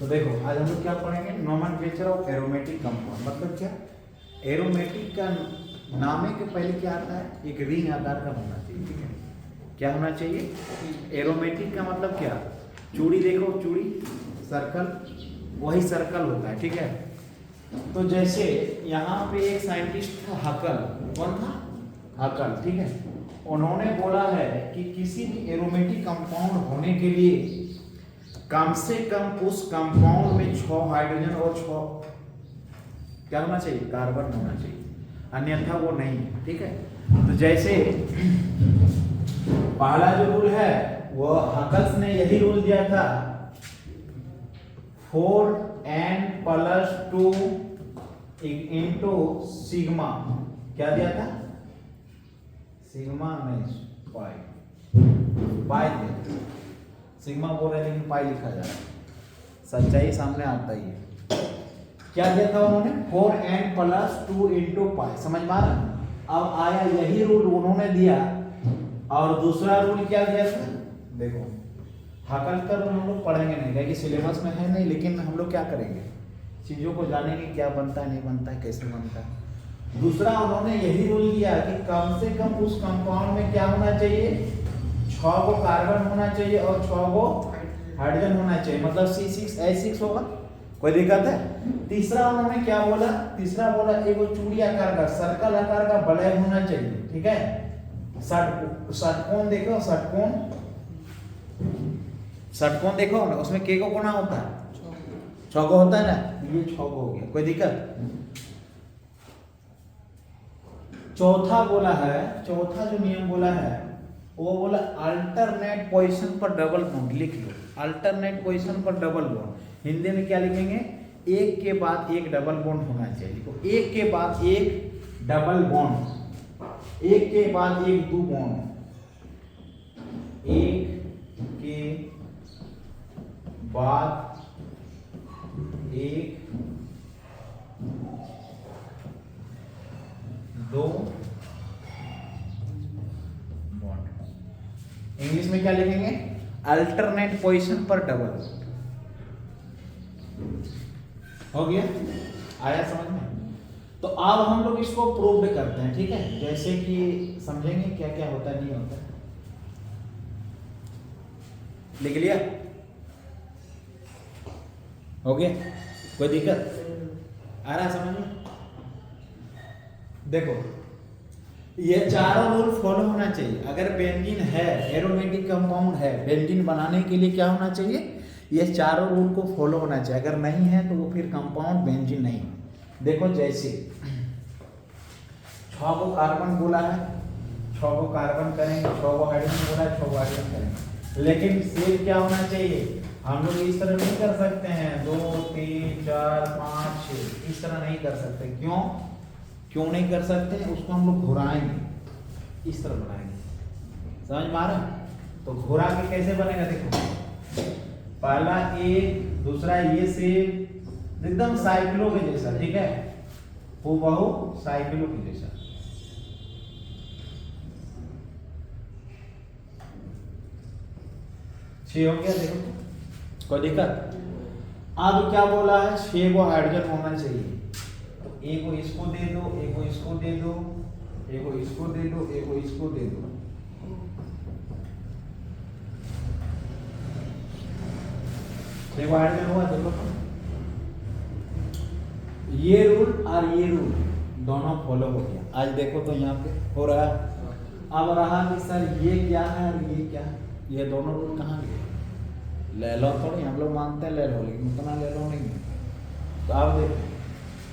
तो देखो आज हम लोग क्या पढ़ेंगे, नोमेनक्लेचर ऑफ एरोमेटिक कंपाउंड। मतलब क्या, एरोमेटिक का नामे के पहले क्या आता है, एक रिंग आकार का होना चाहिए। ठीक है, क्या होना चाहिए, एरोमेटिक का मतलब क्या, चूड़ी देखो, चूड़ी सर्कल, वही सर्कल होता है। ठीक है, तो जैसे यहाँ पे एक साइंटिस्ट था हकल, कौन था, हकल। ठीक है, उन्होंने बोला है कि किसी भी एरोमेटिक कंपाउंड होने के लिए कम से कम उस कंपाउंड में 6 हाइड्रोजन और 6 क्या होना चाहिए, कार्बन होना चाहिए, अन्यथा वो नहीं है। ठीक है, तो जैसे पहला जो रूल है वो हकल्स ने यही रूल दिया था, 4n+2 इंटू सिग्मा, क्या दिया था, सिग्मा नहीं पाई दिया, सिग्मा बोल रहे लेकिन पाई लिखा जा रहा है, सच्चाई सामने आता ही है। क्या दिया था उन्होंने, 4n+2 इंटू पाई, समझ में आ रहा। अब आया यही रूल उन्होंने दिया, और दूसरा रूल क्या दिया था, देखो हकल का रूल हम लोग पढ़ेंगे नहीं क्योंकि सिलेबस में है नहीं, लेकिन हम लोग क्या करेंगे, चीजों को जानेंगे क्या बनता है, नहीं बनता है, कैसे बनता है। दूसरा उन्होंने यही रूल दिया कि कम से कम उस कंपाउंड में क्या होना चाहिए, 6 गो कार्बन होना चाहिए और 6 गो हाइड्रोजन होना चाहिए, मतलब C6H6 होगा, कोई दिक्कत है। तीसरा उन्होंने क्या बोला, तीसरा बोला एक चूड़ी आकार का, सर्कल आकार का वलय होना चाहिए। ठीक है, षटकोण देखो, षटकोण देखो ना, उसमें के को कोना होता है, 6 गो होता है ना, ये 6 गो हो गया, कोई दिक्कत। चौथा बोला है, चौथा जो नियम बोला है वो बोला अल्टरनेट पोजीशन पर डबल बॉन्ड, लिख लो अल्टरनेट पोजीशन पर डबल बॉन्ड। हिंदी में क्या लिखेंगे, एक के बाद एक डबल बॉन्ड होना चाहिए। तो एक के बाद एक डबल बॉन्ड, एक के बाद एक दो बॉन्ड, एक के बाद एक दो बॉन्ड। इंग्लिश में क्या लिखेंगे, अल्टरनेट पोजीशन पर डबल। हो गया, आया समझ में। तो अब हम लोग इसको प्रूव करते हैं। ठीक है, जैसे कि समझेंगे क्या क्या होता है, नहीं होता है। लिख लिया, हो गया, कोई दिक्कत आ रहा समझ में। देखो ये चारों रूल फॉलो होना चाहिए। अगर बेंजीन है, एरोमेटिक कंपाउंड है, बेंजीन बनाने के लिए क्या होना चाहिए, ये चारों रूल को फॉलो होना चाहिए। अगर नहीं है तो वो फिर कंपाउंड बेंजीन नहीं। देखो जैसे 6 गो कार्बन बोला है, 6 गो कार्बन करेंगे, 6 गो हाइड्रोजन बोला है, 6 गो हाइड्रोजन करेंगे, लेकिन शेप क्या होना चाहिए, हम लोग इस तरह नहीं कर सकते हैं 2 3 4 5 6, इस तरह नहीं कर सकते। क्यों नहीं कर सकते, उसको हम लोग घुराएंगे, इस तरह बनाएंगे, समझ में आ रहा। तो घुरा के कैसे बनेगा, देखो पहला एक, दूसरा ये सेम एकदम साइकिलों के जैसा। ठीक है, हूबहू साइकिलों के जैसा। छह हो गया, देखो कोई दिक्कत। अब क्या बोला है, 6 गो हाइड्रोजन होना चाहिए। एक को इसको दे दो, एक को इसको दे दो, एक को इसको दे दो, एक को इसको दे दो। देखो हाइड्रोजन हुआ, देखो ये रूल और ये रूल दोनों फॉलो हो गया। आज देखो तो यहाँ पे हो रहा है। अब रहा कि सर ये क्या है और ये क्या है, ये दोनों रूल कहाँ गए, ले लो थोड़ी, हम लोग मानते हैं ले लो, लेकिन उतना ले लो नहीं है। तो अब देखो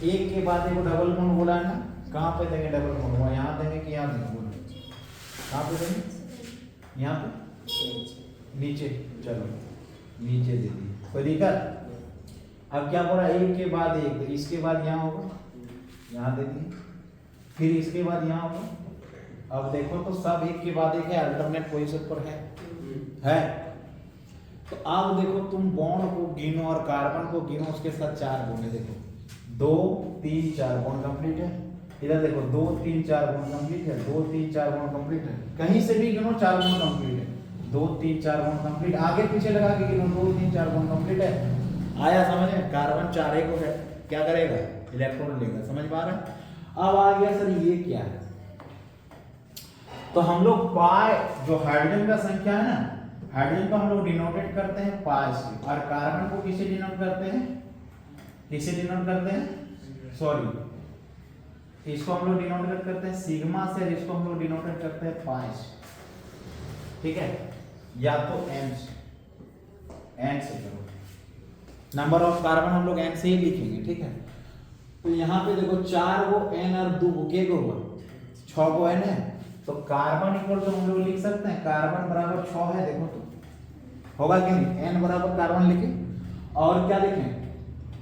एक के बाद एक डबल बॉन्ड बोला है ना, कहाँ पे देंगे डबल बॉन्ड, वो यहाँ देंगे कि यहाँ देंगे, बोलो कहाँ पे देंगे, यहाँ पे नीचे, चलो नीचे दे दी, कोई दिक्कत। अब क्या बोला, एक के बाद एक, तो इसके बाद यहाँ होगा, यहाँ दे दिए, फिर इसके बाद यहाँ होगा। अब देखो तो सब एक के बाद एक है, अल्टरनेट पोजीशन पर है। तो अब देखो तुम बॉन्ड को गिनो और कार्बन को गिनो, उसके साथ 4 बॉन्ड है। देखो 2 3 4 बॉन्ड कंप्लीट है। इधर देखो 2 3 4 बॉन्ड कंप्लीट है, 2 3 4 बॉन्ड कंप्लीट है, कहीं से भी गिनो 4 बॉन्ड कंप्लीट है, 2 3 4 बॉन्ड कंप्लीट, आगे पीछे लगा के गिनो 2 3 4 बॉन्ड कंप्लीट है। आया समझ में? कार्बन 4 को है क्या करेगा, इलेक्ट्रॉन लेगा। समझ में आ रहा है? अब आ गया सर ये क्या है, तो हम लोग पाई जो हाइड्रोजन का संख्या है ना, हाइड्रोजन को हम लोग डिनोटेट करते हैं पाई से, और कार्बन को किसे डिनोट करते हैं, किसे डिनोट करते हैं, सॉरी इसको हम लोग डिनोट करते हैं सिग्मा से, और इसको हम लोग डिनोटेट करते हैं पाई से। ठीक है, या तो एन से करो, नंबर ऑफ कार्बन हम लोग एन से ही लिखेंगे। ठीक है, तो यहाँ पे देखो 4 को एन और 2 को के को हुआ 6 को एन है, तो कार्बन इक्वल तो हम लोग लिख सकते हैं कार्बन बराबर 6 है। देखो तो होगा कि नहीं, एन बराबर कार्बन लिखे, और क्या लिखें,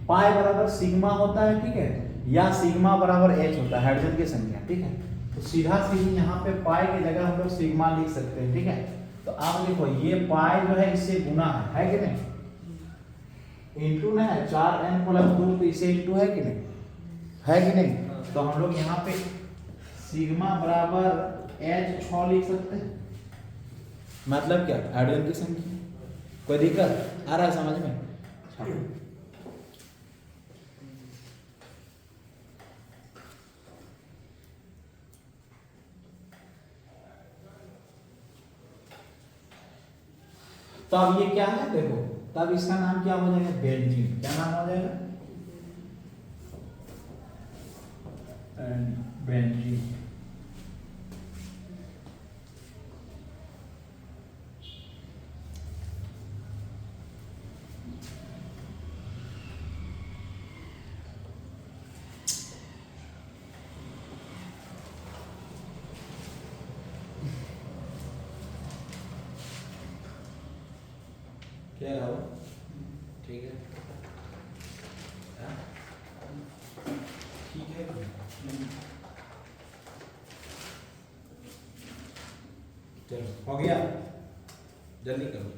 पाई बराबर सिग्मा होता है। ठीक है, या सिग्मा बराबर एच होता है हाइड्रोजन की संख्या। ठीक है, तो सीधा सीधी यहाँ पे पाई की जगह हम लोग सिग्मा लिख सकते हैं। ठीक है, तो आप देखो ये पाई जो है इससे गुना है कि नहीं, इंटू ना है 4n + 2, तो इसे इंटू है कि नहीं, है कि नहीं। तो हम लोग यहाँ पे सिग्मा बराबर एच 6 लिख सकते हैं। मतलब क्या, हाइड्रोजन की संख्या। कोई दिक्कत आ रहा है समझ में? तो अब ये क्या है देखो, तब इसका नाम क्या हो जाएगा, बेंजीन। क्या नाम हो जाएगा, बेंजीन। क्या हो, ठीक है, ठीक है, चलो हो गया, जल्दी करो।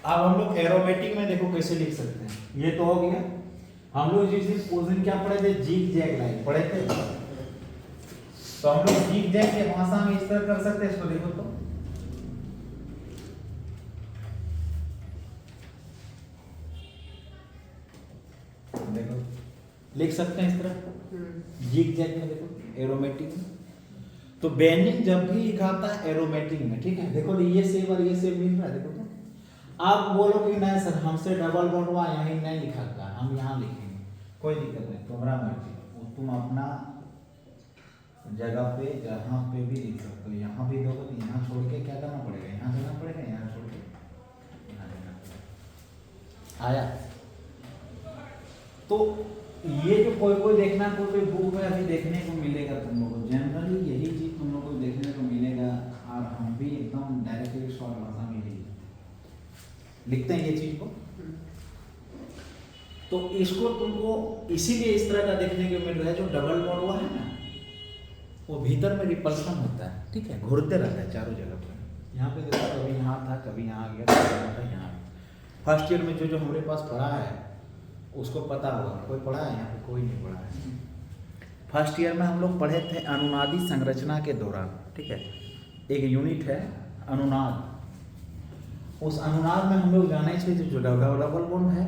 अब हम लोग एरोमेटिक में देखो कैसे लिख सकते हैं, ये तो हो गया। हम लोग जिस दिन क्या पढ़े थे, जिग जैग लाइन पढ़े थे, तो हम लोग जिग जैग के भाषा में इस तरह कर सकते हैं। इसको देखो तो देखो लिख सकते हैं इस तरह जिग जैग में। देखो एरोमेटिक में तो बेंजीन जब भी लिखाता है एरोमेटिक में, ठीक है। देखो ये सेम और ये सेम मिल रहा है, देखो तो आप बोलो कि नहीं सर हमसे डबल बॉन्ड हुआ यहीं नहीं लिखा था, हम यहाँ लिखेंगे, कोई दिक्कत नहीं, तुम्हारा मर्जी, तुम अपना जगह पे जहाँ पे भी लिख सकते हो। यहाँ भी दोगे तो यहाँ छोड़ के क्या करना पड़ेगा, यहाँ जाना पड़ेगा, यहाँ छोड़ के यहाँ जाना पड़ेगा। आया? तो ये जो कोई देखना, कोई बुक में अभी देखने को मिलेगा तुम लोगों को, जनरली यही चीज तुम लोगों को देखने को मिलेगा, और हम भी एकदम डायरेक्टली शॉर्ट भाषा में यही लिखते हैं ये चीज को। तो इसको तुमको इसीलिए इस तरह का देखने को मिल रहा है, जो डबल बॉन्ड हुआ है ना, वो भीतर में रिपल्सन होता है, ठीक है, घूरते रहता है चारों जगह पर। यहाँ पे देखो कभी यहाँ था, कभी यहाँ आ गया, कभी यहाँ। फर्स्ट ईयर में जो हमारे पास पढ़ा है उसको पता होगा, कोई पढ़ा है यहाँ पे, कोई नहीं पढ़ा है। फर्स्ट ईयर में हम लोग पढ़े थे अनुनादी संरचना के दौरान, ठीक है, एक यूनिट है अनुनाद। उस अनुनाद में हम लोग जाने चाहिए जो डबल बॉन्ड है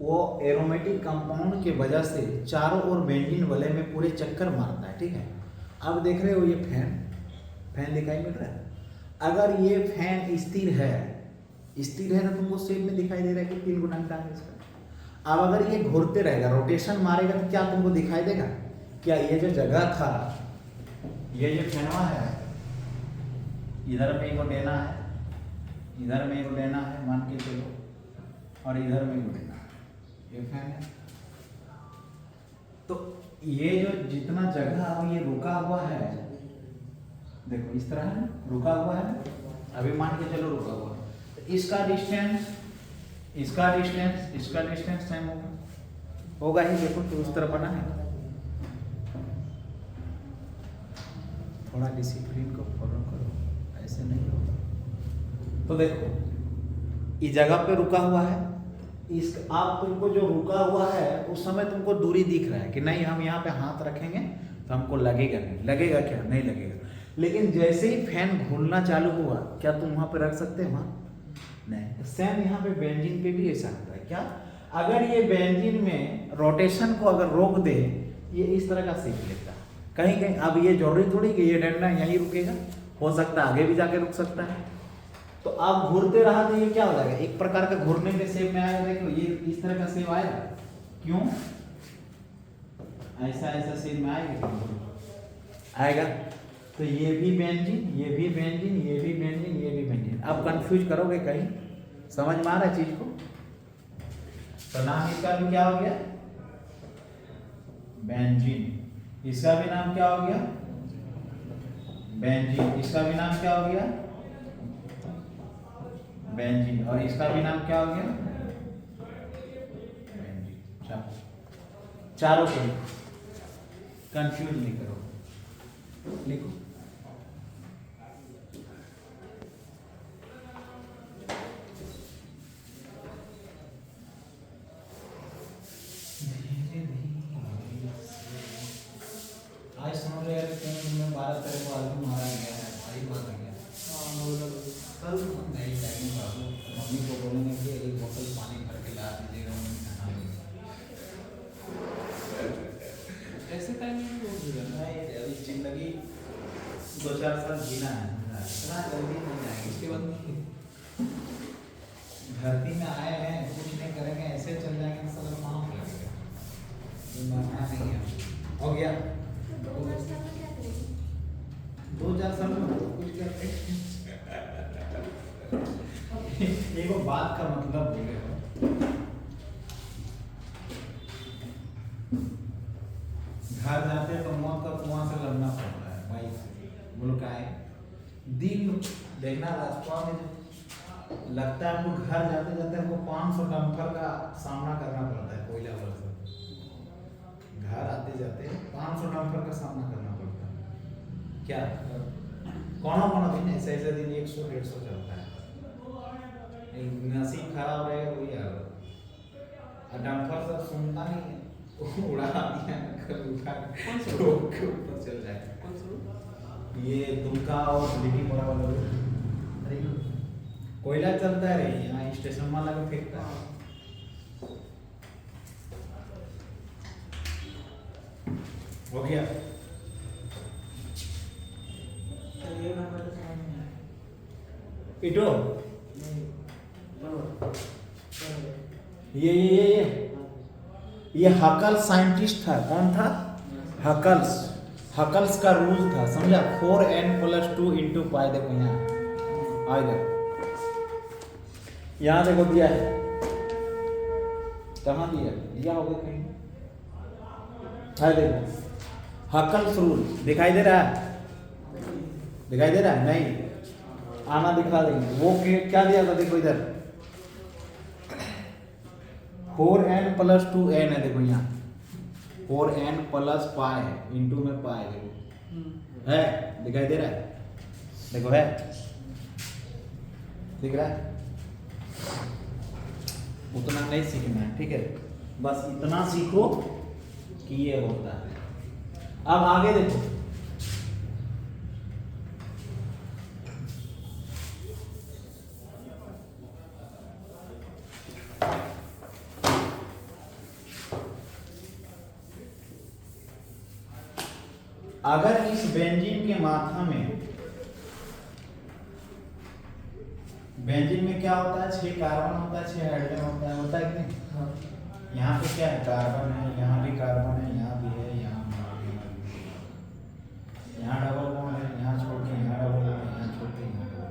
वो एरोमेटिक कंपाउंड के वजह से चारों ओर बेंजीन वलय में पूरे चक्कर मारता है, ठीक है। अब देख रहे हो ये फैन दिखाई मिल रहा है। अगर ये फैन स्थिर है ना, तुमको शेप में दिखाई दे रहा है कि 3 गुना टांग इसका। अब अगर ये घूरते रहेगा, रोटेशन मारेगा, तो क्या तुमको दिखाई देगा, क्या ये जो जगह था, ये जो फैनवा है, इधर में इनको लेना है, इधर में इनको लेना है, मान के चलो, और इधर में इनको लेना है, ये फैन है। तो ये जो जितना जगह अब ये रुका हुआ है, देखो इस तरह है, रुका हुआ है, अभी मान के चलो रुका हुआ है, तो इसका डिस्टेंस सेम होगा ही। देखो तो उस तरह बना है, थोड़ा डिसिप्लिन को फॉलो करो, ऐसे नहीं होगा। तो देखो इस जगह पे रुका हुआ है, इस आप तुमको जो रुका हुआ है उस समय तुमको दूरी दिख रहा है कि नहीं हम यहाँ पे हाथ रखेंगे तो हमको लगेगा नहीं, लगेगा क्या, नहीं लगेगा। लेकिन जैसे ही फैन घूमना चालू हुआ, क्या तुम वहाँ पे रख सकते हो वहाँ? नहीं। सेम यहाँ पे बेंजीन पे भी ऐसा होता है। क्या अगर ये बेंजीन में रोटेशन को अगर रोक दे, ये इस तरह का सीख लेता है कहीं कहीं। अब ये जरूरी थोड़ी कि ये डंडा यहीं रुकेगा, हो सकता है आगे भी जाके रुक सकता है। तो आप घूरते रहा तो ये क्या हो जाएगा, एक प्रकार का घूरने के शेप में आएगा। देखो ये इस तरह का शेप आएगा, क्यों ऐसा ऐसा शेप में आएगा, आएगा। तो ये भी बेंजीन, ये भी बेंजीन, ये भी बेंजीन, ये भी बेंजीन। अब कंफ्यूज करोगे कहीं, समझ में आ रहा है चीज को? तो नाम इसका भी क्या हो गया, बेंजीन। इसका भी नाम क्या हो गया, बेंजीन। इसका भी नाम क्या हो गया, बेंजीन। और इसका भी नाम क्या हो गया, बेंजीन। चारों को कंफ्यूज नहीं करो, लिखो। आज समझ रहे हैं कि 12 तारीख को आलू मारा गया है, भाई मारा गया। कल नहीं जाएंगे बाबू, मम्मी को बोलेंगे कि एक बोतल पानी भर के ला दीजिएगा, ऐसे टाइम में नहीं। अभी जिंदगी 2-4 साल जीना है, इतना जल्दी नहीं जाएंगे। उसके बाद धरती में आए हैं, कुछ नहीं करेंगे, ऐसे चल जाएंगे तो सब काम लगेगा, मरना नहीं है। हो गया 2-4 साल में कुछ करते। एक बात का मतलब हो गया, घर जाते हैं तो मौत का कुआं से लड़ना पड़ता है बाइक से। बोलो क्या है, दिन देखना रास्ता में लगता है हमको, घर जाते जाते हमको 500 डंपर का सामना करना पड़ता है, कोयला वाला से। घर आते जाते 500 डंपर का सामना करना पड़ता है। क्या कौन दिन ऐसे ऐसे दिन 100-150 चलता है। नसीब खराब रहेगा वही हाल। डंपर सब सुनता नहीं है, उड़ा दिया उठा के ऊपर चल जाए। ये दुमका और लिटी बड़ा वाला कोयला चलता है रे, यहाँ स्टेशन वाला भी फेंकता है। हो गया इटो, ये हकल साइंटिस्ट था। कौन था? हकल्स। हकल्स का रूल था, समझा? 4n+2 × पाई। देखो यहाँ आ इधर, यहाँ देखो दिया है, कहाँ दिया होगा कहीं है, देखो हकल्स रूल दिखाई दे रहा है, दिखाई दे रहा है? नहीं आना दिखा देंगे। वो क्या दिया था, देखो इधर 4n+2n है। देखो यहाँ 4n+ पाई है, इंटू में पाई। देखो है, दिखाई दे रहा है? देखो है, दिख रहा है? उतना नहीं सीखना है, ठीक है? बस इतना सीखो कि ये होता है। अब आगे देखो, अगर इस बेंजीन के माथा में, बेंजीन में क्या होता है, 6 कार्बन होता है, 6 हाइड्रोजन होता है कि नहीं? यहाँ पे क्या है, कार्बन है, यहाँ भी कार्बन है, यहाँ भी है, यहाँ डबल बॉन्ड है, यहाँ छोड़ के यहाँ डबल बॉन्ड है, यहाँ छोड़ के यहाँ डबल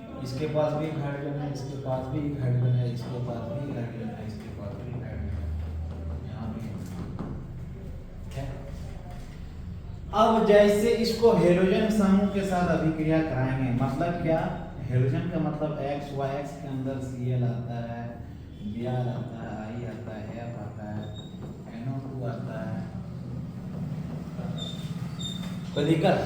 बॉन्ड। इसके पास भी एक हाइड्रोजन है, इसके पास भी एक हाइड्रोजन है, इसके पास भी एक हाइड्रोजन है, इसके पास भी एक हाइड्रोजन है, यहाँ भी है। अब जैसे इसको हेलोजन समूह के साथ अभिक्रिया कराएंगे, मतलब क्या, हेलोजन का मतलब X के अंदर Cl आता है, Br आता है, I आता है, F आता है, NO2 आता है। कोई दिक्कत?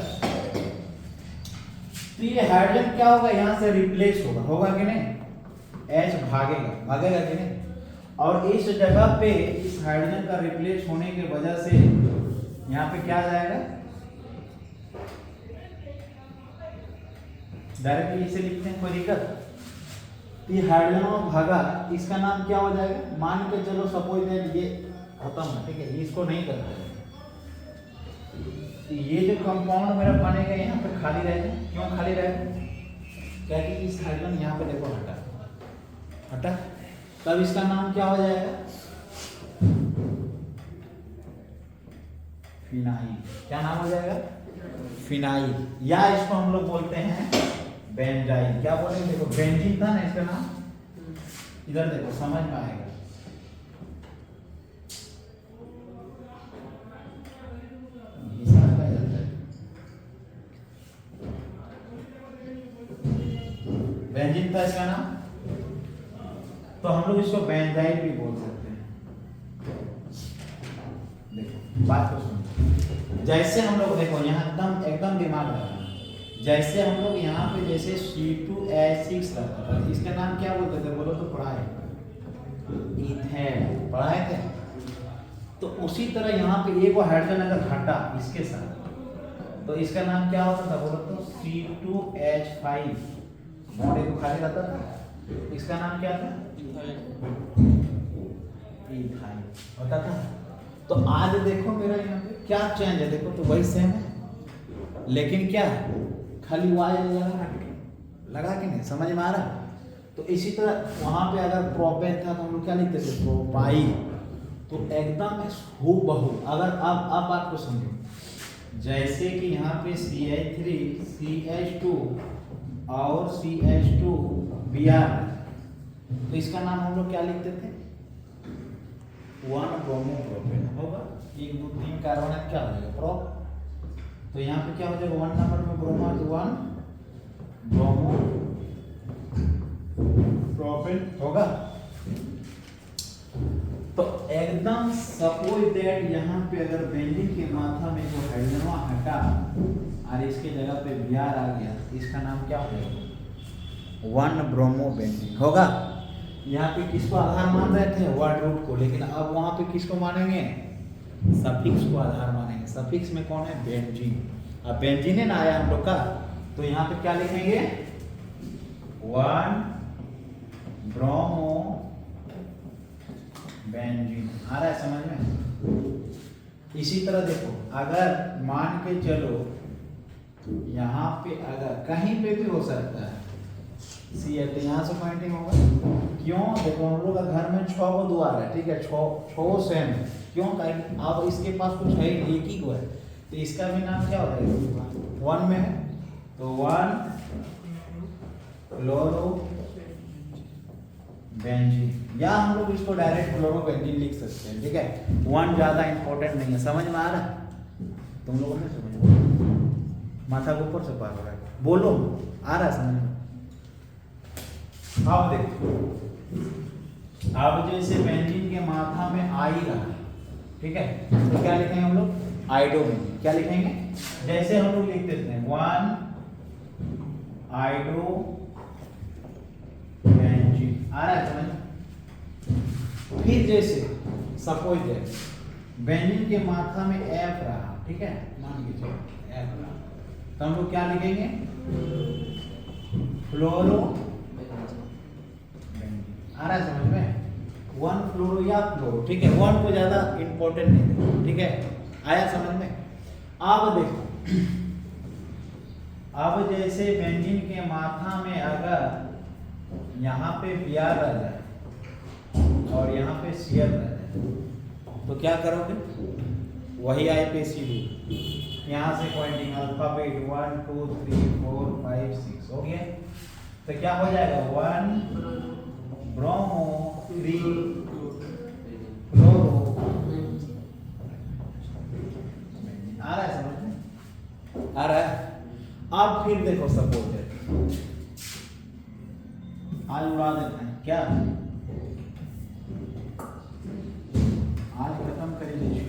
तो ये हाइड्रोजन क्या होगा, यहाँ से रिप्लेस होगा कि नहीं, H भागेगा कि नहीं, और इस जगह पे इस हाइड्रोजन का रिप्लेस होने की वजह से यहाँ पे क्या जाएगा, डायरेक्टली इसे लिखते हैं, कोई दिक्कत। ये हाइड्रोजन में भागा, इसका नाम क्या हो जाएगा, मान के चलो सपोज दैट ये खत्म है, ठीक है, इसको नहीं करते, ये जो कंपाउंड मेरा बनेगा यहाँ पे खाली रहेगा, क्यों खाली रहेगा, क्या कि इस हाइड्रोजन यहाँ पे देखो हटा, तब इसका नाम क्या हो जाएगा, फिनाइल। क्या नाम हो जाएगा, फिनाइल, या इसको हम लोग बोलते हैं बेंजाइल। क्या बोलेंगे, देखो बेंजीन था ना इसका नाम, इधर देखो समझ में आएगा। बेंजीन था इसका नाम, तो हम लोग इसको बेंजाइल भी बोल सकते हैं। देखो बात को सुनो, जैसे हम लोग देखो यहाँ एकदम दिमाग लगा, जैसे हम लोग यहाँ पे जैसे C2H6 रहता था, इसका नाम क्या बोलते थे, बोलो तो पढ़ाए, इथेन, पढ़ाए थे। तो उसी तरह यहाँ पे एक हाइड्रोजन अगर हटा इसके साथ, तो इसका नाम क्या होता था, बोलो तो C2H5, बॉडी को खाली रहता था, इसका नाम क्या था, इथाइल होता था। तो आज देखो मेरा यहाँ पे क्या चेंज है, देखो तो वही सेम है, लेकिन क्या खाली वाई लगा के नहीं, समझ में आ रहा। तो इसी तरह वहां पे अगर प्रोपेन था तो हम लोग क्या लिखते थे, प्रोपाइल। तो एकदम हूबहू, अगर आप बात को समझो, जैसे कि यहाँ पे CH3 CH2 और CH2 Br, तो इसका नाम हम लोग क्या लिखते थे, 1 ब्रोमो प्रोपेन होगा, 1 2 3 कार्बन है, क्या हो जाएगा प्रोप। तो यहाँ पे क्या हो जाएगा, 1 नंबर में ब्रोमो, 1 ब्रोमो प्रोपेन होगा। तो एकदम सपोज दैट यहाँ पे अगर बेंजीन के माथा में जो हाइड्रोजन हटा और इसके जगह पे Br आ गया, इसका नाम क्या हो जाएगा, 1 ब्रोमो बेंजीन होगा। यहाँ पे किसको आधार मान रहे थे, वर्ड रूट को, लेकिन अब वहां पे किसको मानेंगे, सफिक्स को आधार मानेंगे। सफिक्स में कौन है, बेंजीन। अब बेंजीन है ना आया हम लोग का, तो यहाँ पे क्या लिखेंगे, 1 ब्रोमो बेंजीन। आ रहा है समझ में। इसी तरह देखो, अगर मान के चलो यहाँ पे अगर कहीं पे भी हो सकता है CH, यहाँ से पॉइंटिंग होगा, क्यों, देखो हम लोग का घर में 6 गो द्वार है, ठीक है, 6 सेम, क्यों, अब इसके पास कुछ है, एक ही गो है, तो इसका भी नाम क्या हो जाएगा, 1 में है, तो 1 फ्लोरो बेंजीन, या हम लोग इसको डायरेक्ट फ्लोरो बेंजीन लिख सकते हैं, ठीक है, 1 ज्यादा इंपॉर्टेंट नहीं है। समझ में आ रहा है, तुम लोगों ने समझ, माथा के ऊपर से पार हो रहा है, बोलो आ रहा है समझ में। अब देखो, अब जैसे बेंजीन के माथा में आई रहा, ठीक है, तो क्या लिखेंगे हम लोग, आइडो बेंजीन। क्या लिखेंगे, जैसे हम लोग लिखते थे 1 आइडो बेंजीन। आ रहा है समझ। फिर जैसे सपोज दैट बेंजीन के माथा में F रहा, ठीक है, मान के चलो F रहा, तो हम लोग क्या लिखेंगे, फ्लोरो। आ रहा है समझ में, 1 फ्लोरो या फ्लोरो, ठीक है, 1 को ज्यादा इंपॉर्टेंट नहीं है, ठीक है, आया समझ में। अब देखो, अब जैसे बेंजीन के माथा में अगर यहाँ पे Br रह जाए और यहाँ पे Cl रह जाए, तो क्या करोगे, वही IPC रूल, यहाँ से पॉइंटिंग अल्फाबेट 1 2 3 4 5 6 हो गया, तो क्या हो जाएगा, 1 ब्रोमो 3 फ्लोरो। आ रहा है समझ में, आ रहा है। अब फिर देखो सपोज है, आज उड़ा देते हैं क्या, आज खत्म कर लीजिए।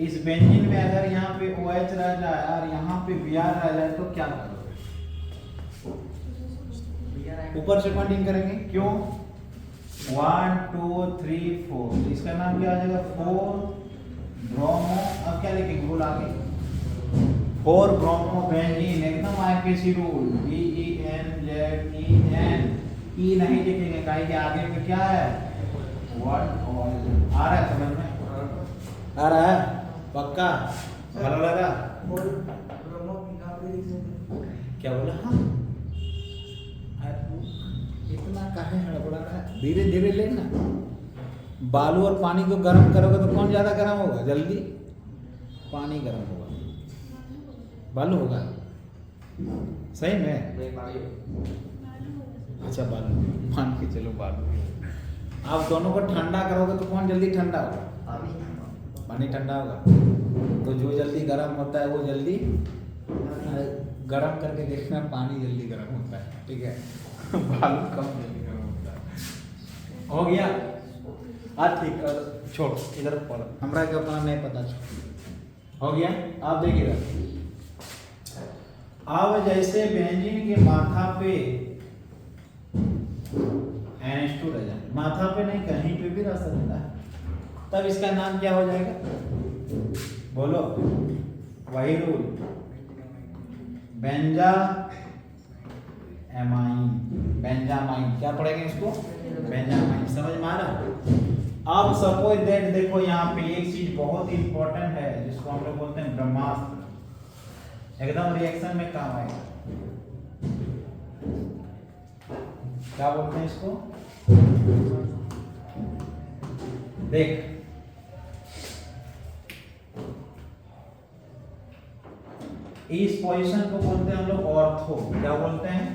इस बेंजीन में अगर यहाँ पे OH रह जाए और यहाँ पे Br रह जाए तो क्या करोगे? ऊपर से काउंटिंग करेंगे, क्यों? 1 2 3 4, इसका नाम क्या आ जाएगा? 4 ब्रोमो, अब क्या लिखेंगे? बोल आगे, 4 ब्रोमो बेंजीन, एकदम IPC रूल, BENZEN, ई नहीं लिखेंगे काहे कि आगे में क्या है? What oil. आ रहा है समझ में? आ रहा है पक्का? भालो लगा? क्या बोला? हाँ, इतना काहे हड़बड़ा रहा है? धीरे धीरे लेना। बालू और पानी को गर्म करोगे तो कौन ज्यादा गर्म होगा? जल्दी पानी गर्म होगा, बालू होगा। सही में? अच्छा बालू, मान के चलो बालू। आप दोनों को ठंडा करोगे तो कौन जल्दी ठंडा होगा? पानी ठंडा होगा। तो जो जल्दी गर्म होता है वो जल्दी गर्म करके देखना, पानी जल्दी गर्म होता है, ठीक है? बालू कम जल्दी गर्म होता है। हो गया? हाँ ठीक है, छोड़ इधर पढ़ो, हमरा क्या अपना नहीं पता। छोड़, हो गया? आप देखिएगा, अब जैसे बेंजीन के माथा पे NH2 रह जाए, माथा पे नहीं कहीं पे भी रह सकता है, तब इसका नाम क्या हो जाएगा? बोलो, वही रूल, बेंजामाइन। बेंजामाइन क्या पढ़ेंगे इसको? बेंजामाइन। समझ में आ रहा? अब सपोज दैट, देखो यहाँ पे एक चीज बहुत इंपॉर्टेंट है जिसको हम लोग बोलते हैं ब्रह्मास्त्र, एकदम रिएक्शन में काम आएगा। क्या बोलते हैं इसको? देख, इस पोजीशन को बोलते हैं हम लोग ऑर्थो। क्या बोलते हैं?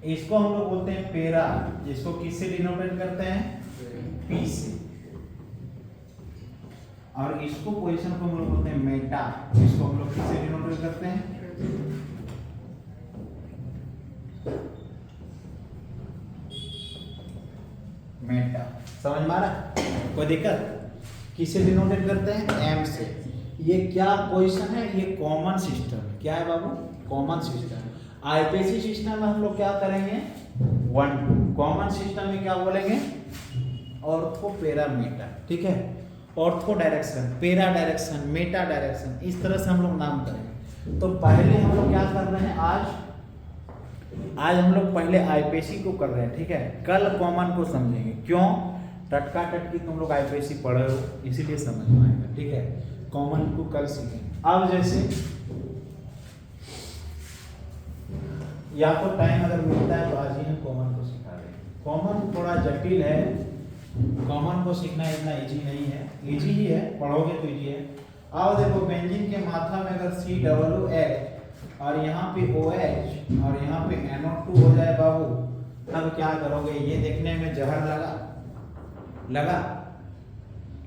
इसको हम लोग बोलते हैं पेरा, जिसको किससे डिनोटेट करते हैं? P से। और इसको पोजीशन को हम लोग बोलते हैं मेटा, जिसको हम लोग किससे डिनोटेट करते हैं? मेटा। समझ में आ रहा? कोई दिक्कत? किससे डिनोटेट करते हैं? M से। ये क्या पोजीशन है? ये कॉमन सिस्टम। क्या है बाबू? Common system. IPC सिस्टम में हम लोग क्या करेंगे? 1 2। कॉमन सिस्टम में क्या बोलेंगे? ऑर्थो पेरा मेटा, ठीक है? ऑर्थो डायरेक्शन, पेरा डायरेक्शन, मेटा डायरेक्शन, इस तरह से हम लोग नाम करेंगे। तो पहले हम लोग क्या कर रहे हैं? आज हम लोग पहले IPC को कर रहे हैं, ठीक है? कल कॉमन को समझेंगे। क्यों? टटका टटकी तुम लोग IPC पढ़े हो, इसीलिए समझ में आएगा, ठीक है? कॉमन को कल सीखेंगे। अब जैसे या तो टाइम अगर मिलता है तो आज ही हम कॉमन को सिखा देंगे। कॉमन थोड़ा जटिल है, कॉमन को सीखना इतना इजी नहीं है, इजी ही है, पढ़ोगे तो इजी है। अब देखो, बेंजीन के माथा में अगर COOH और यहाँ पे OH और यहाँ पे NO2 हो जाए बाबू, तब क्या करोगे? ये देखने में जहर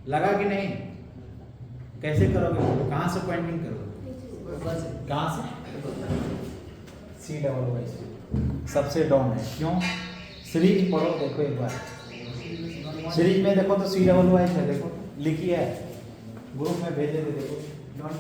लगा कि नहीं? कैसे करोगे? कहाँ से पॉइंटिंग करोगे? कहाँ से? COOH सबसे डाउन है। क्यों? सीरीज पढ़ो, देखो एक बार सीरीज में देखो तो COOH है, देखो लिखी है, ग्रुप में भेजे थे, देखो डाउन।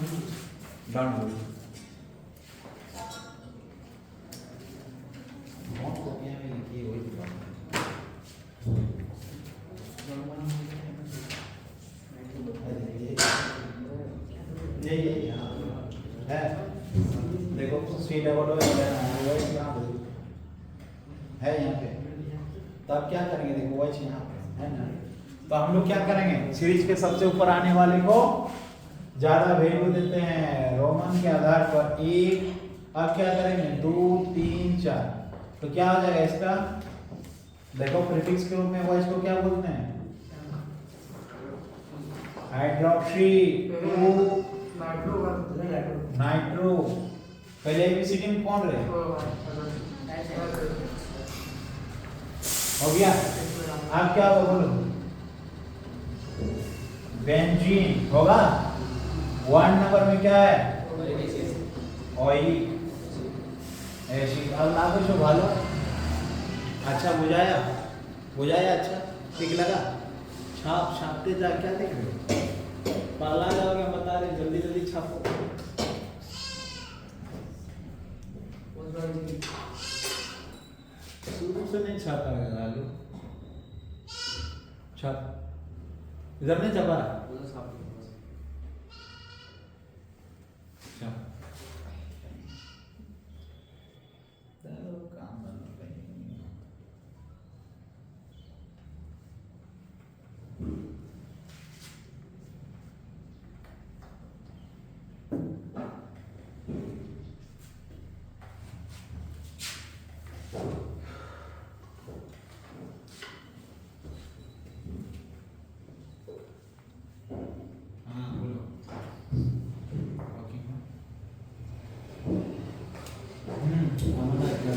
है देखो, COOH है यहाँ पे, तो आप क्या करेंगे? देखो OH यहाँ पे है ना, तो हम लोग क्या करेंगे? सीरीज के सबसे ऊपर आने वाले को ज्यादा वैल्यू देते हैं रोमन के आधार पर। 1, अब क्या करेंगे? 2 3 4, तो क्या हो जाएगा इसका? देखो प्रीफिक्स के रूप में वो इसको क्या बोलते हैं? Hydroxy 2 nitro. पहले एबीसीडी में कौन रहे? हो गया? आप क्या होगा बोलो? बेंजीन होगा। 1 नंबर में क्या है? Oleic acid. अब ना कुछ भालो, अच्छा बुझाया? अच्छा ठीक लगा? छाप छापते जा, क्या देख रहे हो? पगला जाओगे, बता रहे, जल्दी जल्दी छापो। शुरू से नहीं छापा है लालू, छाप इधर नहीं छपा है। काम करना पड़ेगा। हाँ बोलो। हमारा क्या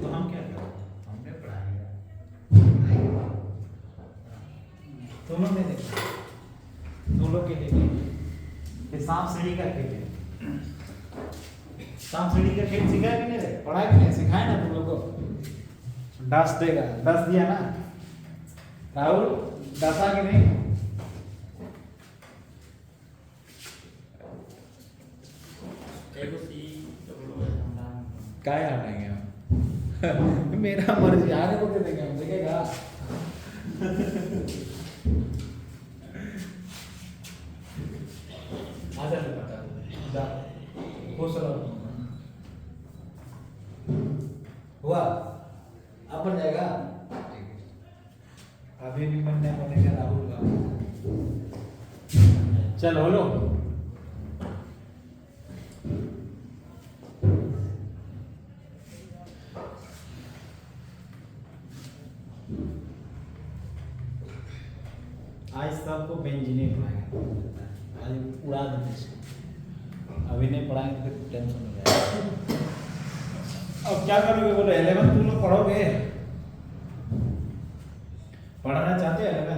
तो हम क्या करें? हमने पढ़ाई दोनों में देखो, दोनों के लिए सांप सीढ़ी का खेल है। सांप सीढ़ी का खेल सिखाया कि नहीं रे? पढ़ाया कि नहीं? सिखाया ना तुम लोगों को। डस देगा, डस दिया ना राहुल, डसा कि नहीं? क्या हटाएंगे हम? मेरा मर्जी, आगे को दे देंगे हम, देखेगा। आजा तो बता जा, खुश रहो। हुआ अब बन जाएगा। अभी भी बनने बनेगा राहुल का। चल बोलो। आज सबको बेंजीने पढ़ाएंगे, आज उड़ा देंगे इसको। अभी नहीं पढ़ाएंगे फिर टेंशन हो जाएगा। अब क्या करोगे बोलो? 11 तुम लोग पढ़ोगे? पढ़ना चाहते हो 11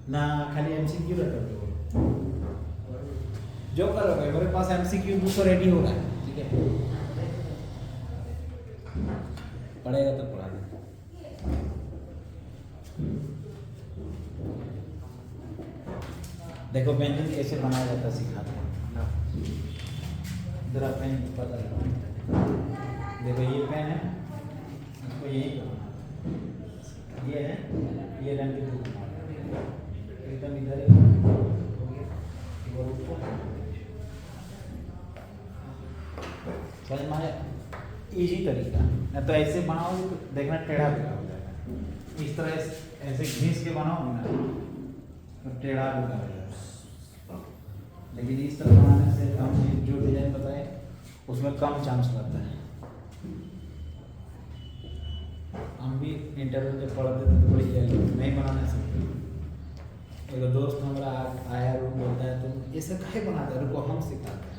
ना? खाली एमसीक्यू रखोगे? जो करोगे, मेरे पास एमसीक्यू बुक रेडी हो रहा है, ठीक है? पढ़ेगा तो पढ़ा दे। देखो पेंसिल कैसे बनाया जाता है सिखाते हैं। जरा पेन पता लगा। देखो ये पेन है, इसको यही करना। ये है, ये रंग की बुक एकदम इधर समझ में आया? इजी तरीका। ना तो ऐसे बनाओगे तो देखना टेढ़ा बेढ़ा हो जाएगा। इस तरह ऐसे घिस के बनाओगे ना तो टेढ़ा बेढ़ा हो जाएगा। लेकिन इस तरह बनाने से हम जो डिजाइन बताए उसमें कम चांस रहता है। हम भी इंटरव्यू जब पढ़ते थे तो बड़ी नहीं बनाने सकते। एक दोस्त हमारा आया रूम बोलता है तुम ऐसे काहे बनाते हैं? रुको हम सिखाते हैं।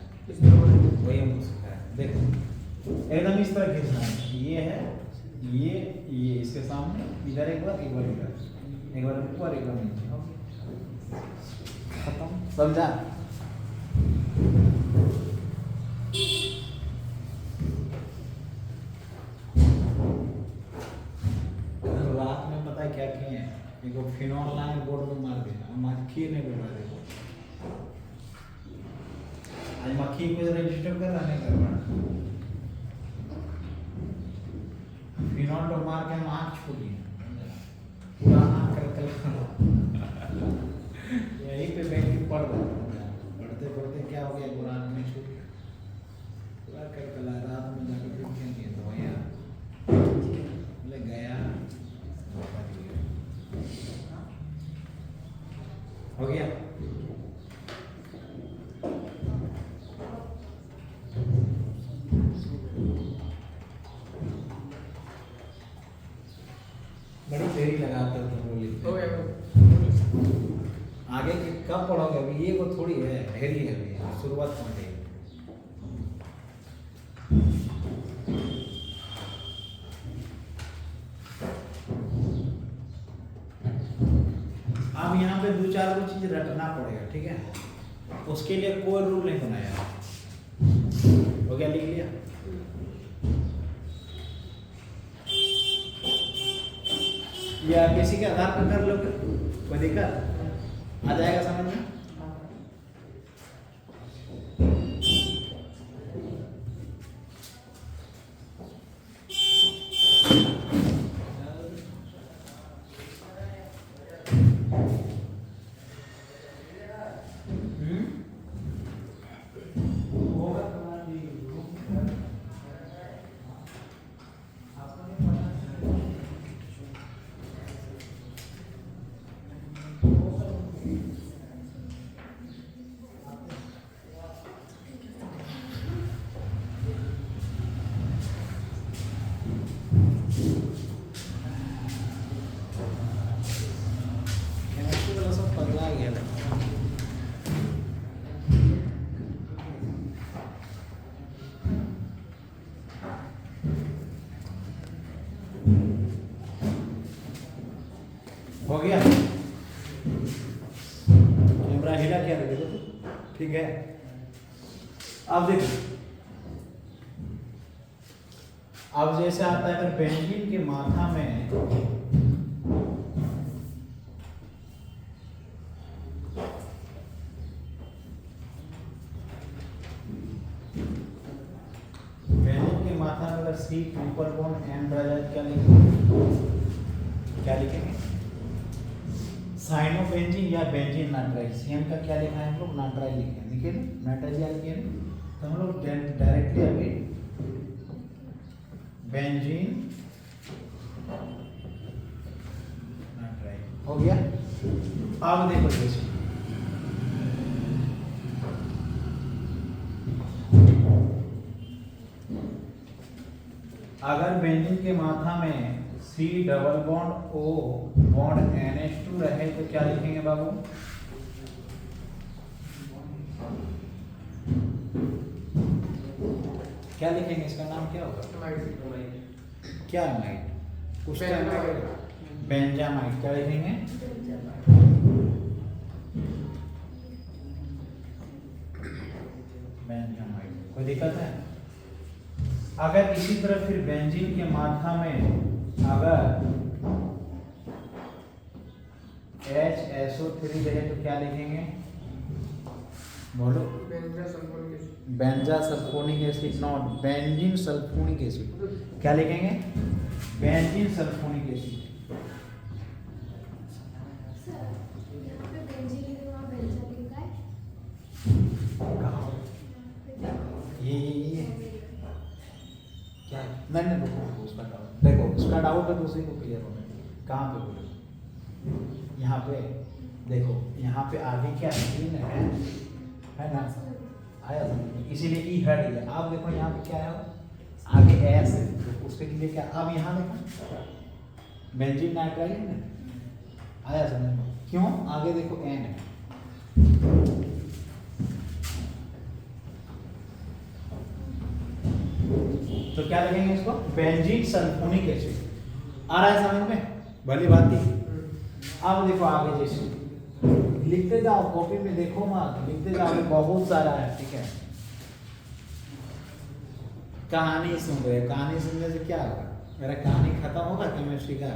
वही हमको सिखाया। देखो एकदम इस तरह खींचना है। ये है, ये इसके सामने इधर एक बार इधर। एक बार ऊपर एक बार नीचे, ओके खत्म, समझा? रात में पता है क्या किए हैं, देखो फिनॉल लाइन बोर्ड में मार दिया, मक्खी ने भी मार दिया। आज मक्खी को रजिस्टर कर रहा नहीं कर पा, फिनॉल तो मार के हम आँख छू लिए, पूरा आँख कर यहीं पे बैठ के पढ़ रहा था, पढ़ते पढ़ते क्या हो गया, पूरा आँख में छूट गया, पूरा कर कला रात में जाकर देखेंगे तो यार बोले गया हो गया। बड़ी देरी लगाते हो तुम लोग आगे की कब पढ़ोगे, अभी ये वो थोड़ी है, ढेरी है अभी शुरुआत में है। अब यहाँ पे दो चार वो चीज रटना पड़ेगा, ठीक है? उसके लिए कोई रूल नहीं बनाया, हो गया, लिख लिया? या किसी के आधार पर कर लोगे, कोई दिक्कत आ जाएगा समझ में? हो गया? कैमरा हिला क्या देखो तो, ठीक है? अब देखो, अब जैसे आता है अगर बेंजीन के माथा में अगर सी ट्रिपल बॉन्ड एंड ब्राइल क्या लिखेंगे, क्या लिखेंगे? साइनोबेंजीन या बेंजीन नाइट्राइल, सीएम का क्या लिखा है हम लोग? नाइट्राइल लिखे, लिखे ना, नाइट्राइल लिखे ना, तो हम लोग डायरेक्टली अभी बेंजीन नाइट्राइल हो गया। अब देखो जैसे अगर बेंजीन के माथा में C double bond O bond NH2 रहे तो क्या लिखेंगे बाबू? क्या लिखेंगे? इसका नाम क्या होगा? क्या अमाइड? उसका बेंजामाइड। क्या लिखेंगे? बेंजामाइड। कोई दिक्कत है? अगर इसी तरह फिर बेंजीन के माथा में अगर HSO3 रहे तो क्या लिखेंगे? बोलो। Benza sulphonic acid, not benzene sulphonic acid. क्या लिखेंगे? Benzene sulphonic acid. ये क्या? नहीं रुको, उसका डाउट देखो, उसका डाउट है तो उसी को क्लियर होना है। कहाँ पे बोलो? यहाँ पे देखो, यहाँ पे आगे क्या स्क्रीन है ना? आया समझ, इसीलिए ई हट गया। आप देखो यहाँ पे क्या है, आगे एस है, तो उसके लिए क्या? अब यहाँ देखो बेंजीन नाइट्राइल है ना, आया समझ? क्यों? आगे देखो एन है, तो क्या लिखेंगे इसको? Benzene sulphonic acid. आ रहा है समझ में? भली बात थी। अब देखो आगे जैसे लिखते जाओ, कॉपी में देखो मत, लिखते जाओ, बहुत सारा है, ठीक है। कहानी सुन रहे, कहानी सुनने से क्या होगा? मेरा कहानी खत्म होगा केमिस्ट्री का,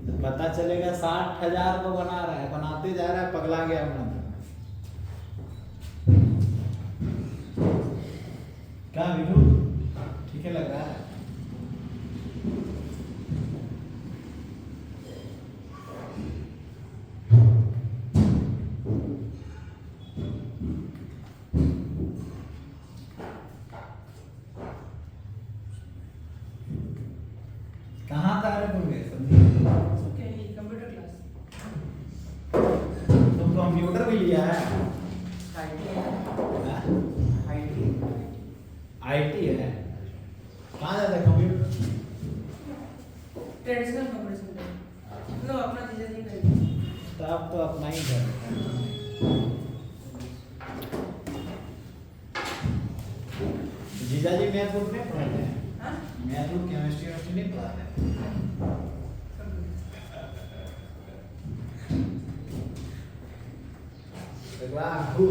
तो पता चलेगा 60,000 को बना रहा है, बनाते जा रहा है, पगला गया अपना। क्या विधु, ठीक है लग रहा है? कहाँ था रे तुम गए? Computer class. तुम कंप्यूटर भी लिया है? आईटी है? कहाँ जाता है कंप्यूटर? Traditional computer centre. लो अपना चीजें नहीं करेंगे। स्टाफ तो अपना ही घर है। जीजा जी मैथ बुक नहीं पढ़ाते हैं? हाँ? मैथ बुक केमिस्ट्री नहीं पढ़ाते हैं? Who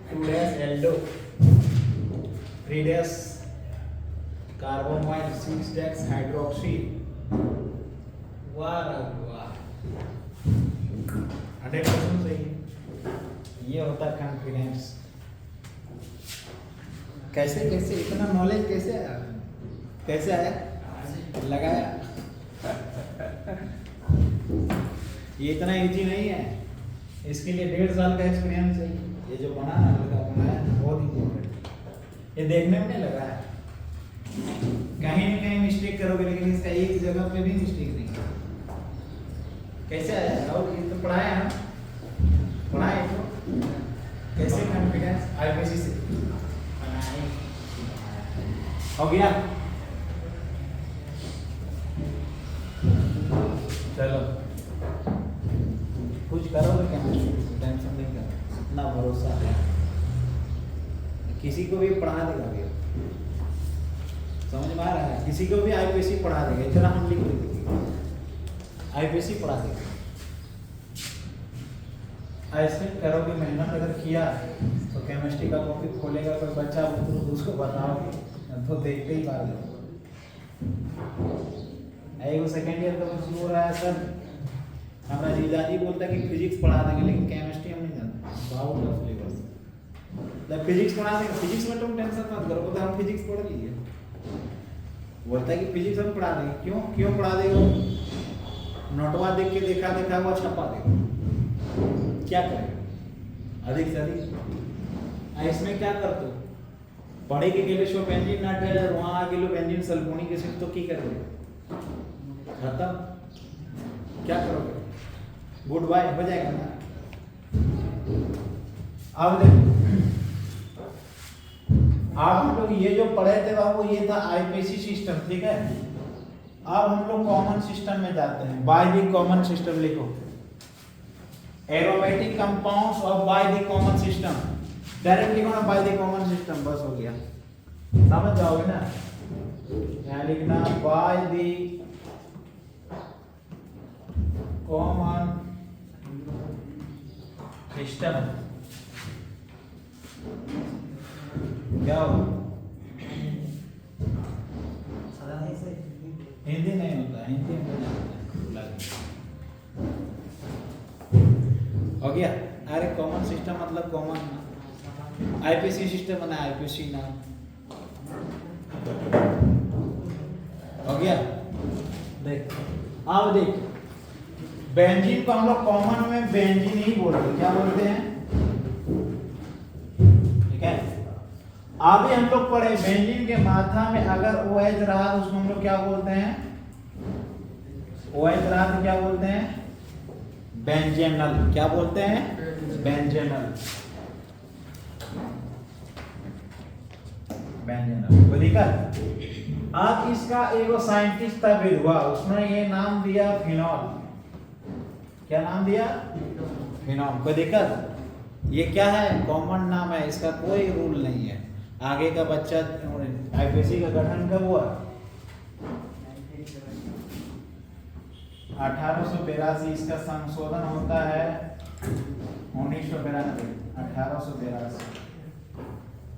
2 dash aldo 3 dash carbamide 6 dash hydroxy वाह 100% सही है। ये होता है कॉन्फिडेंस। कैसे कैसे इतना नॉलेज कैसे आया? कैसे आया? लगाया। ये इतना इजी नहीं है, इसके लिए 1.5 साल का एक्सपीरियंस चाहिए। ये जो बना ना लड़का बनाया बहुत इम्पोर्टेंट, ये देखने में नहीं लगा है, कहीं ना कहीं मिस्टेक करोगे, लेकिन इसका एक जगह पे भी मिस्टेक नहीं है। कैसे आया? और ये तो पढ़ाया ना, पढ़ाए तो कैसे कॉन्फिडेंस आईपीसी से बनाए हो गया। चलो कुछ करोगे क्या? टेंशन नहीं करो, इतना भरोसा है, किसी को भी पढ़ा देगा भैया, समझ में आ रहा है? किसी को भी आईपीसी पढ़ा देगा, इतना हम लिख देंगे, आईपीसी पढ़ा देगा। ऐसे करोगे, मेहनत अगर किया तो केमिस्ट्री का कॉपी खोलेगा कोई बच्चा, तो उसको बताओगे तो देखते ही बात है। एक सेकेंड ईयर का शुरू हो रहा है सर, हमारा जीजाजी बोलता है कि फिजिक्स पढ़ा देंगे, लेकिन केमिस्ट्री हम नहीं जानते, बहुत टफ सिलेबस। मतलब फिजिक्स पढ़ा देंगे, फिजिक्स में तुम टेंशन मत करो, बोलते हम फिजिक्स पढ़ लिए, बोलता है कि फिजिक्स हम पढ़ा देंगे। क्यों क्यों पढ़ा देगा? नोटवा देख के देखा हुआ छपा देगा, क्या करेगा अधिक से अधिक? इसमें क्या करते हो? पढ़े के लिए शो बेंजीन ना टेलर वहां आ गेलो बेंजीन सल्फोनिक एसिड, तो की करोगे? खत्म। क्या करोगे? गुड बाय हो जाएगा ना। अब देखो, आप हम लोग ये जो पढ़े थे बाबू, ये था आईपीसी सिस्टम, ठीक है। अब हम लोग कॉमन सिस्टम में जाते हैं। बाय द कॉमन सिस्टम लिखो, aromatic compounds of by the common system. Direct लिखो ना बाय द कॉमन सिस्टम, बस हो गया, समझ जाओगे ना। यहाँ लिखना बाय द कॉमन सिस्टम। क्या हो? हिंदी नहीं होता, हिंदी में हो गया। अरे कॉमन सिस्टम मतलब कॉमन, आईपीसी सिस्टम बना आईपीसी ना, हो गया। देख अब देख, बेंजीन को हम लोग कॉमन में बेंजीन ही बोलते, क्या बोलते हैं? ठीक है। अभी हम लोग पढ़े बेंजीन के माथा में अगर OH रहा तो उसको हम लोग क्या बोलते हैं? OH रहा तो क्या बोलते हैं? बेंजेनल। क्या बोलते हैं? बेंजेनल। बेंजेनल को दिक्कत। अब इसका एक साइंटिस्ट था विधवा, उसने ये नाम दिया फिनॉल। क्या नाम दिया? फिनॉल। कोई दिक्कत? ये क्या है? कॉमन नाम है, इसका कोई रूल नहीं है। आगे का बच्चा आईपीसी का गठन कब हुआ? 1882 इसका संशोधन होता है 1992।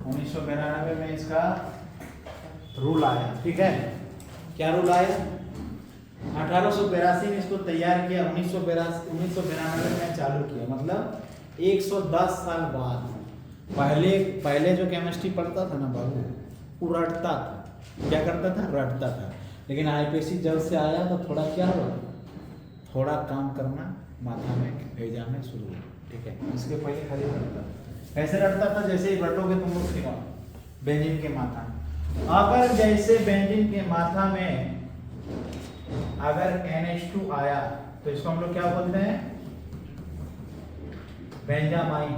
1992 में इसका रूल आया, ठीक है। क्या रूल आया? 1882 में इसको तैयार किया, 1992 में चालू किया, मतलब 110 साल बाद। पहले जो केमिस्ट्री पढ़ता था ना बाबू, वो रटता था। क्या करता था? रटता था। लेकिन आईपीसी जब से आया तो थोड़ा क्या हुआ, थोड़ा काम करना माथा में भेजा में शुरू हुआ, ठीक है। इसके पहले खाली रटता था। कैसे रटता था? जैसे ही रटोगे तुम लोग सिखा बेंजीन के माथा में, अगर जैसे बेंजीन के माथा में अगर NH2 आया तो इसको हम लोग क्या बोलते हैं? बेंजामाइन।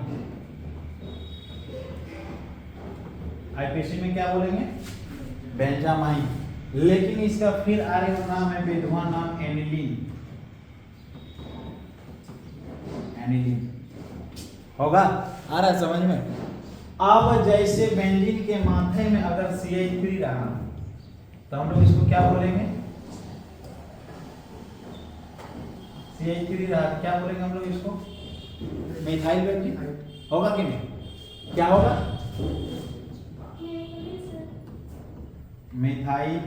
आईपीसी में क्या बोलेंगे? बेंजामाइन। लेकिन इसका फिर आर्य नाम है, विधवा नाम एनिलीन। एनिलीन होगा। आ रहा है समझ में? अब जैसे बेंजीन के माथे में अगर CH3 रहा तो हम लोग इसको क्या बोलेंगे? CH3 रहा क्या बोलेंगे हम लोग इसको? मिथाइल बेंजीन होगा कि नहीं? क्या होगा? Methyl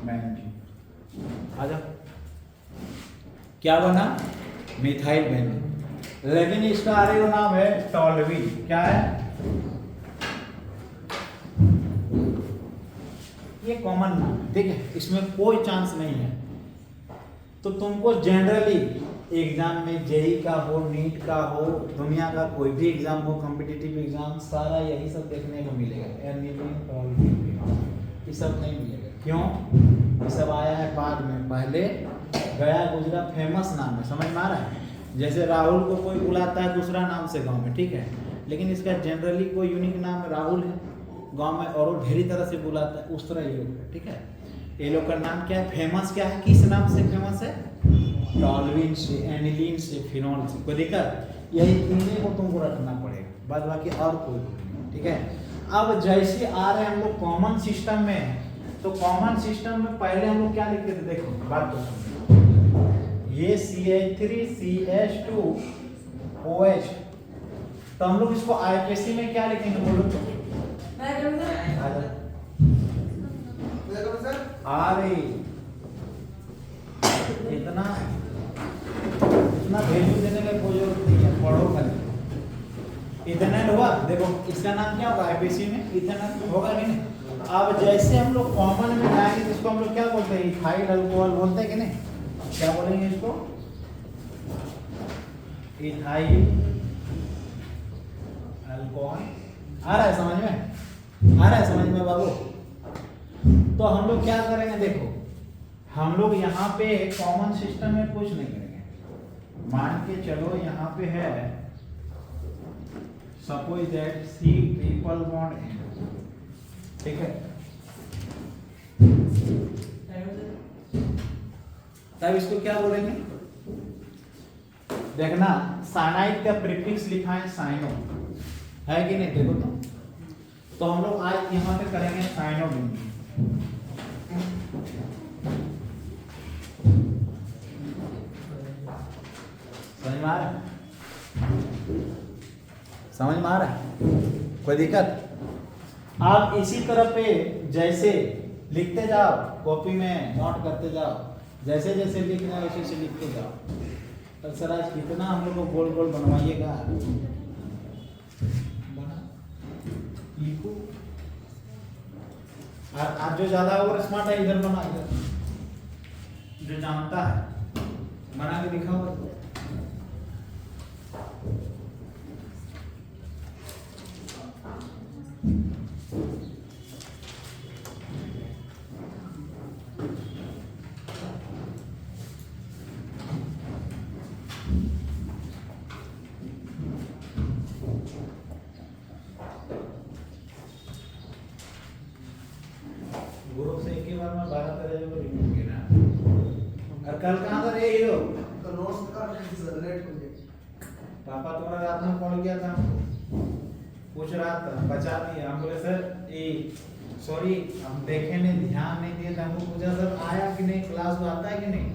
benzene. आ जाओ, क्या बना? Methyl benzene. लेकिन इसका आर्य नाम है टॉल्यूइन। क्या है? ये कॉमन नाम है, ठीक है, इसमें कोई चांस नहीं है। तो तुमको जनरली एग्जाम में जेई का हो, नीट का हो, दुनिया का कोई भी एग्जाम हो, कॉम्पिटिटिव एग्जाम, सारा यही सब देखने को मिलेगा। ये सब नहीं मिलेगा। क्यों? ये सब आया है बाद में, पहले गया गुजरा फेमस नाम है। समझ में आ रहा है? जैसे राहुल को कोई बुलाता है दूसरा नाम से गांव में, ठीक है, लेकिन इसका जनरली कोई यूनिक नाम राहुल है गांव में, और वो ढेरी तरह से बुलाता है, उस तरह ये लोग है, ठीक है। ये लोग का नाम क्या है? फेमस क्या है? किस नाम से फेमस है? टॉल्यूइन से, एनिलीन से, फिनॉल से। कोई दिक्कत? यही तीनों को तुमको रखना पड़ेगा, बाद बाकी और कोई नहीं, ठीक है। अब जैसे आ रहे हम लोग कॉमन सिस्टम में, तो कॉमन सिस्टम में पहले हम लोग क्या लिखते थे? देखो बात तो सुनो, ये CH3 CH2 OH, तो हम लोग इसको आईपीसी में क्या लिखेंगे? बोलो तो। अरे इतना वैल्यू देने का कोई जरूरत नहीं है, पढ़ो खाली। इथेनॉल हुआ, देखो इसका नाम क्या होगा आईपीसी में? इथेनॉल होगा कि नहीं? अब जैसे हम लोग कॉमन में जाएंगे तो इसको हम लोग क्या बोलते हैं? इथाइल अल्कोहल बोलते हैं कि नहीं? क्या बोलेंगे इसको? Ethyl alcohol. आ रहा है समझ में? आ रहा है समझ में बाबू? तो हम लोग क्या करेंगे? देखो हम लोग यहाँ पे कॉमन सिस्टम में कुछ नहीं करेंगे। मान के चलो यहाँ पे है, suppose that C triple bond N, ठीक है। तब इसको क्या बोलेंगे? देखना, साइनाइड का प्रीफिक्स लिखा है साइनो, है कि नहीं? देखो तो हम लोग आज यहाँ पे करेंगे साइनो बिंदु। समझ में आ रहा है? समझ में आ रहा है? कोई दिक्कत? आप इसी तरह पे जैसे लिखते जाओ, कॉपी में नोट करते जाओ, जैसे जैसे लिखना है वैसे वैसे लिखते जाओ। तो सर आज कितना हम लोग को गोल गोल बनवाइएगा, लिखो। आज जो ज्यादा और स्मार्ट है इधर बना, इधर जो जानता है बना के दिखाओ। ग्रुप से एक ही बार में 12-13 जगह रिमूव किया ना। और कल कहाँ था रे ये लोग? तो नोट्स कर सर लेट हो गया। पापा तुम्हारा रात में कॉल किया था हमको, पूछ रहा था, बचा दिया। हम बोले सर ये सॉरी हम देखे नहीं, ध्यान नहीं दिए थे। हमको पूछा सर आया कि नहीं, क्लास में आता है कि नहीं।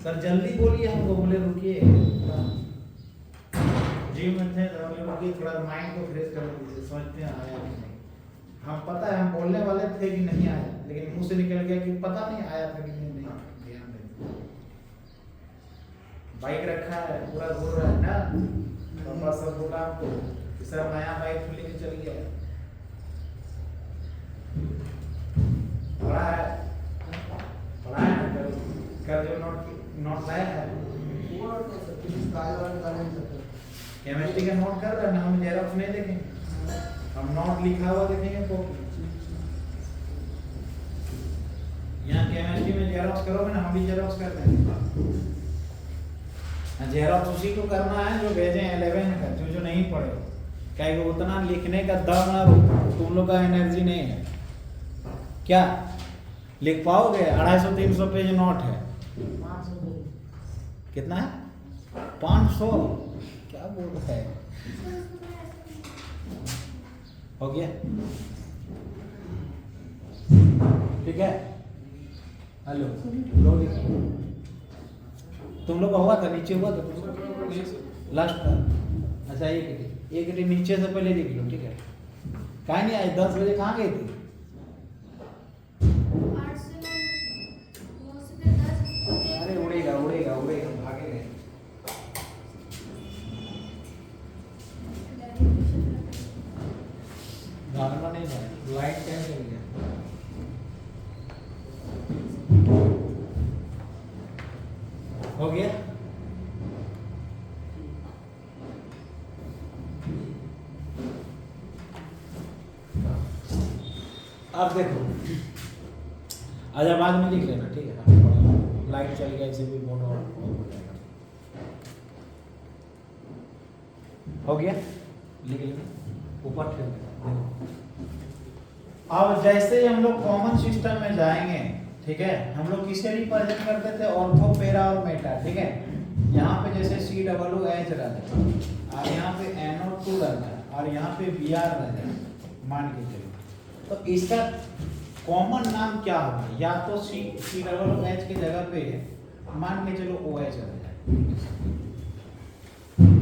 सर जल्दी बोलिए हमको, बोले रुकिए जिम में थे तो बोले रुकिए थोड़ा माइंड को फ्रेश कर दीजिए, सोचते हैं आया कि नहीं। हम पता है हम बोलने वाले थे कि नहीं आया, लेकिन मुंह से निकल गया कि पता नहीं आया था कि नहीं। ध्यान दें, बाइक रखा है पूरा घूर रहा है ना, पापा सब बोला आपको कि सर नया बाइक लेके चल गया है। पढ़ा है ना कल जो नोट लाया है वो नोट नहीं सर, किसी कागज वाले निकालने नहीं सकते। केमिस्ट्री का नोट कर रहे हैं ना, हम जेरॉक्स नहीं देखेंगे, हम नोट लिखा हुआ देखेंगे कॉपी। यहाँ केमिस्ट्री में जेरॉक्स करोगे ना, हम भी जेरॉक्स कर देंगे। जेरॉक्स उसी को करना है जो भेजे 11 का, जो नहीं पढ़े, क्या उतना लिखने का दम ना तुम लोग का एनर्जी नहीं है। क्या लिख पाओगे? 250-300 पेज नोट है। 500 कितना है? 500? क्या बोल रहा है? हो गया? ठीक है। हेलो, तुम लोग का हुआ था, नीचे हुआ था लास्ट का। अच्छा एक नीचे से पहले लिख लो, ठीक है। कहाँ नहीं आए? 10 बजे कहाँ गए थे? अरे उड़ेगा उड़ेगा उड़ेगा, भागे गए। भागना नहीं भाई, लाइट टाइम चल गया। हो गया? अब देखो, आज बाद में लिख लेना, ठीक है। लाइट चल गया, इसे भी मोड ऑन हो जाएगा। हो गया? लिख लेना, ऊपर ठेल देना। अब जैसे ही हम लोग कॉमन सिस्टम में जाएंगे, ठीक है, हम लोग किसे रिप्रेजेंट करते थे? ऑर्थो, पैरा और मेटा, ठीक है। यहाँ पे जैसे COOH रहता है, और यहाँ पे NO2 रहता है, और यहाँ पे Br रहता है, मान के चलो। तो इसका कॉमन नाम क्या होगा? या तो COOH की जगह पे मान के चलो OH रहता है।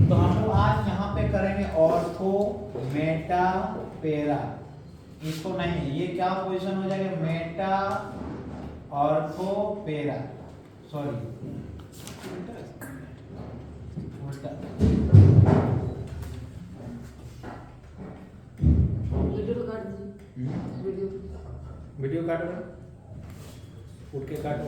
तो हम लोग आज यहाँ पे करेंगे ऑर्थो, मेटा, पैरा। इसको नहीं, ये क्या पोजीशन हो जाएगा? मेटा, ऑर्थो, पैरा, सॉरी उल्टा। वीडियो काट दीजिए। वीडियो वीडियो काटो, उठ के काटो।